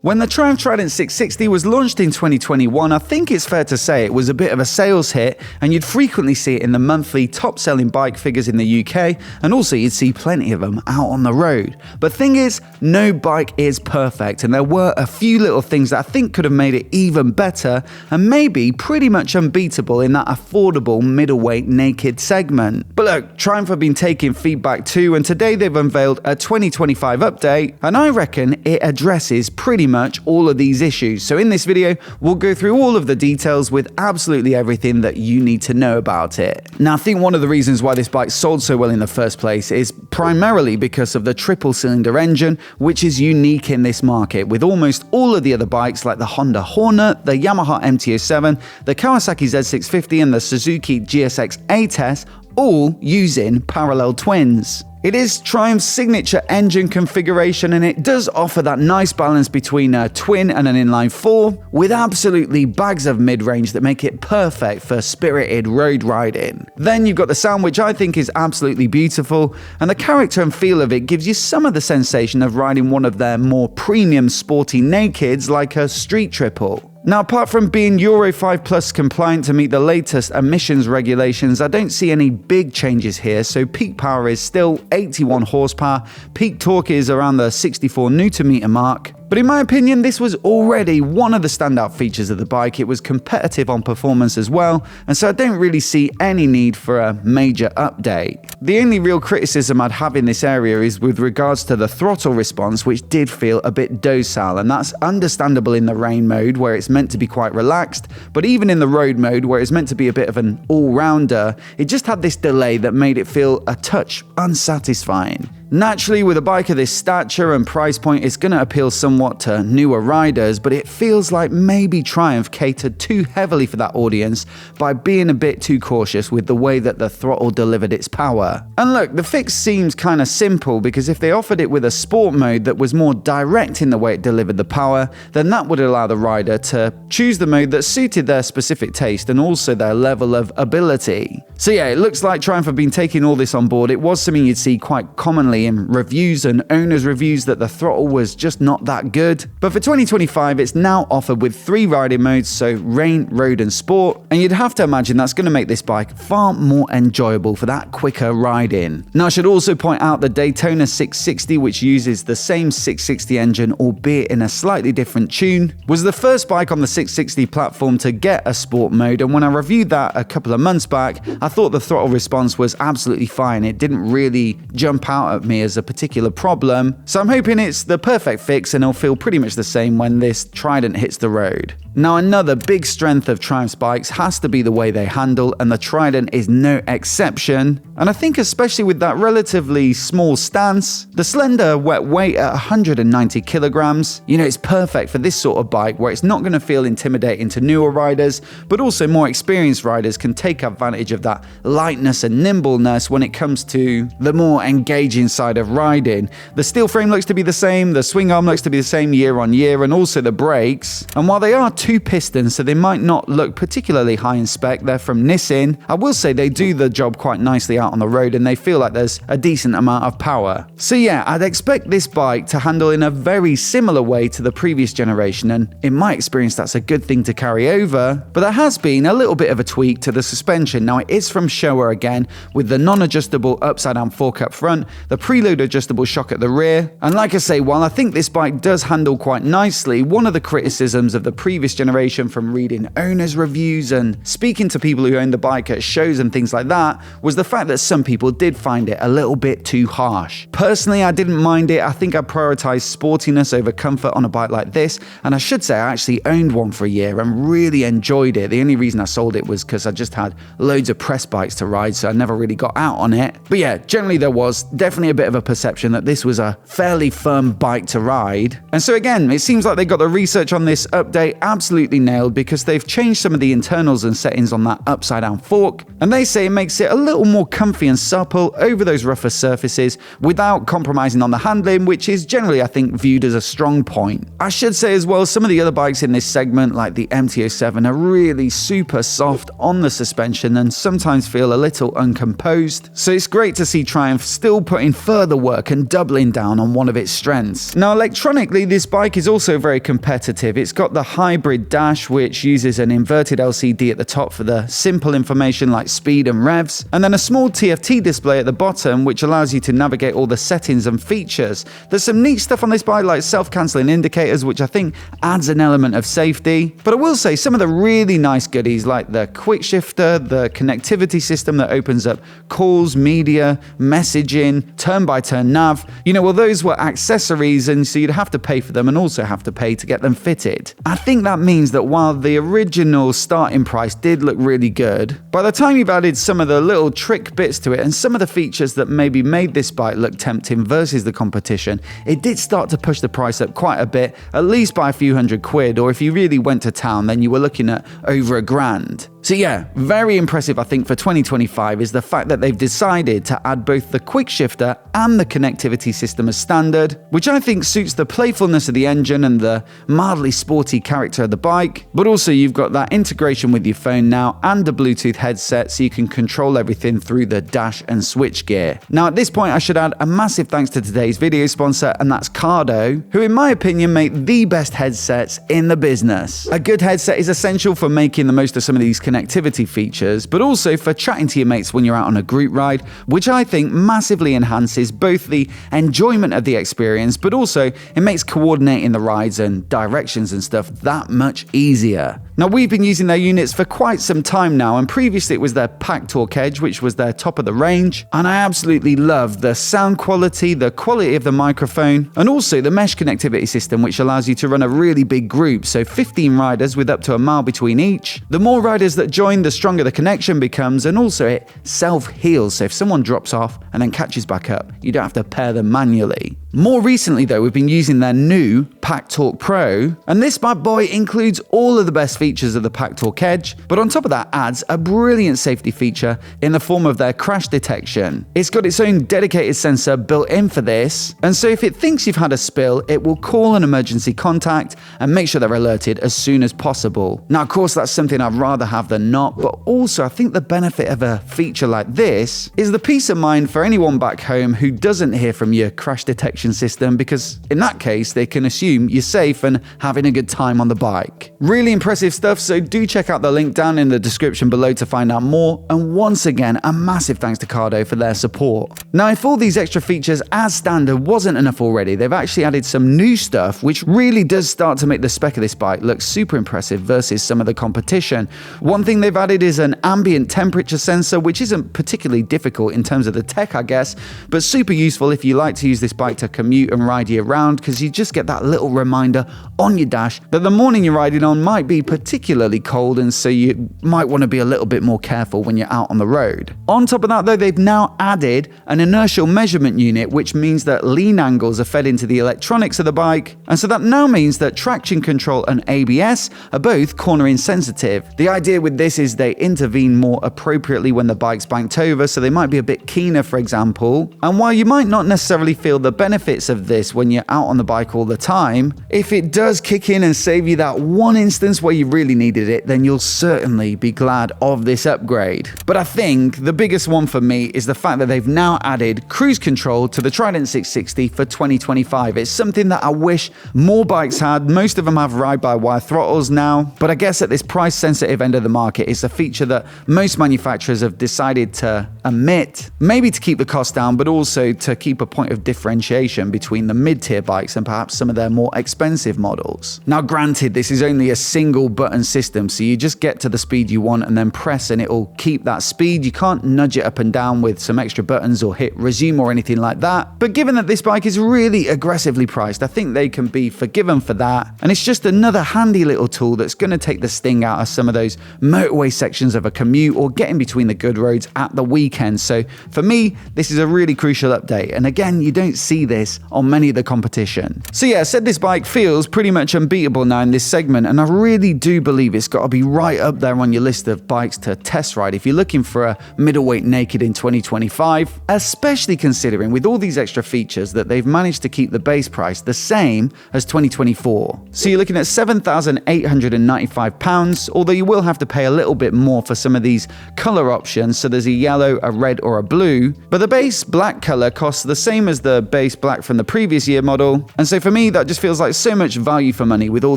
When the Triumph Trident 660 was launched in 2021, I think it's fair to say it was a bit of a sales hit, and you'd frequently see it in the monthly top-selling bike figures in the UK, and also you'd see plenty of them out on the road. But thing is, no bike is perfect, and there were a few little things that I think could have made it even better, and maybe pretty much unbeatable in that affordable middleweight naked segment. But look, Triumph have been taking feedback too, and today they've unveiled a 2025 update, and I reckon it addresses pretty much all of these issues. So in this video, we'll go through all of the details with absolutely everything that you need to know about it. Now, I think one of the reasons why this bike sold so well in the first place is primarily because of the triple cylinder engine, which is unique in this market, with almost all of the other bikes like the Honda Hornet, the Yamaha MT-07, the Kawasaki Z650 and the Suzuki GSX ATES all using parallel twins. It is Triumph's signature engine configuration, and it does offer that nice balance between a twin and an inline four, with absolutely bags of mid-range that make it perfect for spirited road riding. Then you've got the sound, which I think is absolutely beautiful, and the character and feel of it gives you some of the sensation of riding one of their more premium sporty nakeds like a Street Triple. Now, apart from being Euro 5 Plus compliant to meet the latest emissions regulations, I don't see any big changes here, so peak power is still 81 horsepower, peak torque is around the 64 Nm mark. But in my opinion, this was already one of the standout features of the bike. It was competitive on performance as well, and so I don't really see any need for a major update. The only real criticism I'd have in this area is with regards to the throttle response, which did feel a bit docile, and that's understandable in the rain mode where it's meant to be quite relaxed, but even in the road mode where it's meant to be a bit of an all-rounder, it just had this delay that made it feel a touch unsatisfying. Naturally, with a bike of this stature and price point, it's going to appeal somewhat to newer riders, but it feels like maybe Triumph catered too heavily for that audience by being a bit too cautious with the way that the throttle delivered its power. And look, the fix seems kind of simple, because if they offered it with a sport mode that was more direct in the way it delivered the power, then that would allow the rider to choose the mode that suited their specific taste and also their level of ability. So yeah, it looks like Triumph have been taking all this on board. It was something you'd see quite commonly in reviews and owners' reviews that the throttle was just not that good. But for 2025, it's now offered with 3 riding modes, so rain, road and sport, and you'd have to imagine that's going to make this bike far more enjoyable for that quicker riding. Now, I should also point out the Daytona 660, which uses the same 660 engine, albeit in a slightly different tune, was the first bike on the 660 platform to get a sport mode, and when I reviewed that a couple of months back, I thought the throttle response was absolutely fine. It didn't really jump out at me as a particular problem, so I'm hoping it's the perfect fix and it'll feel pretty much the same when this Trident hits the road. Now, another big strength of Triumph's bikes has to be the way they handle, and the Trident is no exception. And I think especially with that relatively small stance, the slender wet weight at 190 kilograms, it's perfect for this sort of bike where it's not going to feel intimidating to newer riders, but also more experienced riders can take advantage of that lightness and nimbleness when it comes to the more engaging side of riding. The steel frame looks to be the same, the swing arm looks to be the same year on year, and also the brakes. And while they are 2 pistons, so they might not look particularly high in spec, they're from Nissin, I will say they do the job quite nicely out on the road, and they feel like there's a decent amount of power. So yeah, I'd expect this bike to handle in a very similar way to the previous generation, and in my experience that's a good thing to carry over. But there has been a little bit of a tweak to the suspension. Now, it is from Showa again, with the non-adjustable upside down fork up front, the preload adjustable shock at the rear, and like I say, while I think this bike does handle quite nicely, one of the criticisms of the previous generation from reading owners' reviews and speaking to people who own the bike at shows and things like that was the fact that some people did find it a little bit too harsh. Personally, I didn't mind it. I think I prioritized sportiness over comfort on a bike like this, and I should say I actually owned one for a year and really enjoyed it. The only reason I sold it was because I just had loads of press bikes to ride, so I never really got out on it. But yeah, generally there was definitely a bit of a perception that this was a fairly firm bike to ride. And so again, it seems like they got the research on this update absolutely nailed because they've changed some of the internals and settings on that upside down fork, and they say it makes it a little more comfy and supple over those rougher surfaces without compromising on the handling, which is generally, I think, viewed as a strong point. I should say as well, some of the other bikes in this segment, like the MT-07, are really super soft on the suspension and sometimes feel a little uncomposed, so it's great to see Triumph still putting further work and doubling down on one of its strengths. Now, electronically, this bike is also very competitive. It's got the hybrid dash, which uses an inverted LCD at the top for the simple information like speed and revs, and then a small TFT display at the bottom, which allows you to navigate all the settings and features. There's some neat stuff on this bike like self-cancelling indicators, which I think adds an element of safety. But I will say some of the really nice goodies like the quick shifter, the connectivity system that opens up calls, media, messaging, turn-by-turn nav, well, those were accessories, and so you'd have to pay for them and also have to pay to get them fitted. I think that means that while the original starting price did look really good, by the time you've added some of the little trick bits to it and some of the features that maybe made this bike look tempting versus the competition, it did start to push the price up quite a bit, at least by a few £100, or if you really went to town, then you were looking at over £1,000. So yeah, very impressive I think for 2025 is the fact that they've decided to add both the quick shifter and the connectivity system as standard, which I think suits the playfulness of the engine and the mildly sporty character of the bike, but also you've got that integration with your phone now and a Bluetooth headset so you can control everything through the dash and switch gear. Now at this point I should add a massive thanks to today's video sponsor, and that's Cardo, who in my opinion make the best headsets in the business. A good headset is essential for making the most of some of these connectivity features, but also for chatting to your mates when you're out on a group ride, which I think massively enhances both the enjoyment of the experience, but also it makes coordinating the rides and directions and stuff that much easier. Now we've been using their units for quite some time now, and previously it was their Pack Talk Edge, which was their top of the range, and I absolutely love the sound quality, the quality of the microphone, and also the mesh connectivity system, which allows you to run a really big group, so 15 riders with up to a mile between each. The more riders that join, the stronger the connection becomes, and also it self-heals, so if someone drops off and then catches back up, you don't have to pair them manually. More recently though, we've been using their new Pack Talk Pro, and this bad boy includes all of the best features of the Pack Talk Edge, but on top of that adds a brilliant safety feature in the form of their crash detection. It's got its own dedicated sensor built in for this, and so if it thinks you've had a spill, it will call an emergency contact and make sure they're alerted as soon as possible. Now of course that's something I'd rather have than not, but also I think the benefit of a feature like this is the peace of mind for anyone back home who doesn't hear from your crash detection system, because in that case they can assume you're safe and having a good time on the bike. Really impressive stuff, so do check out the link down in the description below to find out more, and once again a massive thanks to Cardo for their support. Now if all these extra features as standard wasn't enough already, they've actually added some new stuff which really does start to make the spec of this bike look super impressive versus some of the competition. One thing they've added is an ambient temperature sensor, which isn't particularly difficult in terms of the tech I guess, but super useful if you like to use this bike to commute and ride year round, because you just get that little reminder on your dash that the morning you're riding on might be particularly cold, and so you might want to be a little bit more careful when you're out on the road. On top of that though, they've now added an inertial measurement unit, which means that lean angles are fed into the electronics of the bike, and so that now means that traction control and ABS are both cornering sensitive. The idea with this is they intervene more appropriately when the bike's banked over, so they might be a bit keener for example, and while you might not necessarily feel the benefits of this when you're out on the bike all the time, if it does kick in and save you that one instance where you really needed it, then you'll certainly be glad of this upgrade. But I think the biggest one for me is the fact that they've now added cruise control to the Trident 660 for 2025. It's something that I wish more bikes had. Most of them have ride-by-wire throttles now, but I guess at this price-sensitive end of the market, it's a feature that most manufacturers have decided to omit, maybe to keep the cost down, but also to keep a point of differentiation between the mid-tier bikes and perhaps some of their more expensive models. Now granted, this is only a single button system, so you just get to the speed you want and then press and it'll keep that speed. You can't nudge it up and down with some extra buttons or hit resume or anything like that. But given that this bike is really aggressively priced, I think they can be forgiven for that. that. And it's just another handy little tool that's going to take the sting out of some of those motorway sections of a commute or getting between the good roads at the weekend. So for me, this is a really crucial update. And again, you don't see this on many of the competition. So yeah, I said this bike feels pretty much unbeatable now in this segment, and I really do believe it's got to be right up there on your list of bikes to test ride if you're looking for a middleweight naked in 2025, especially considering with all these extra features that they've managed to keep the base price the same as 2024. So you're looking at £7,895, although you will have to pay a little bit more for some of these color options. So there's a yellow, a red, or a blue, but the base black color costs the same as the base black from the previous year model. And so for me, that just feels like so much value for money with all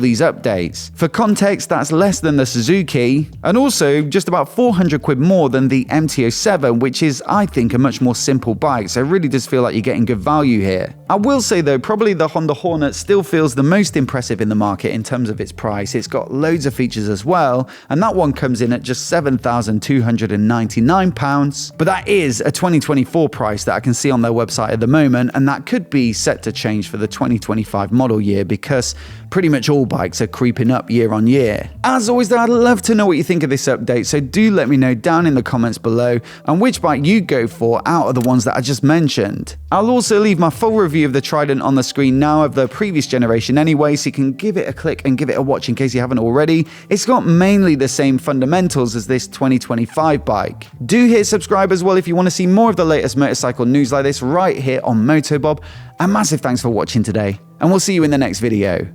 these updates. For context, that's less than the Suzuki, and also just about 400 quid more than the MT-07, which is, I think, a much more simple bike. So it really does feel like you're getting good value here. I will say though, probably the Honda Hornet still feels the most impressive in the market in terms of its price. It's got loads of features as well, and that one comes in at just £7,299. But that is a 2024 price that I can see on their website at the moment, and that could be set to change for the 2025 model year because pretty much all bikes are creeping up year on year. As always though, I'd love to know what you think of this update, so do let me know down in the comments below and which bike you go for out of the ones that I just mentioned. I'll also leave my full review of the Trident on the screen now of the previous generation anyway, so you can give it a click and give it a watch in case you haven't already. It's got mainly the same fundamentals as this 2025 bike. Do hit subscribe as well if you want to see more of the latest motorcycle news like this right here on MOTOBOB. And massive thanks for watching today, and we'll see you in the next video.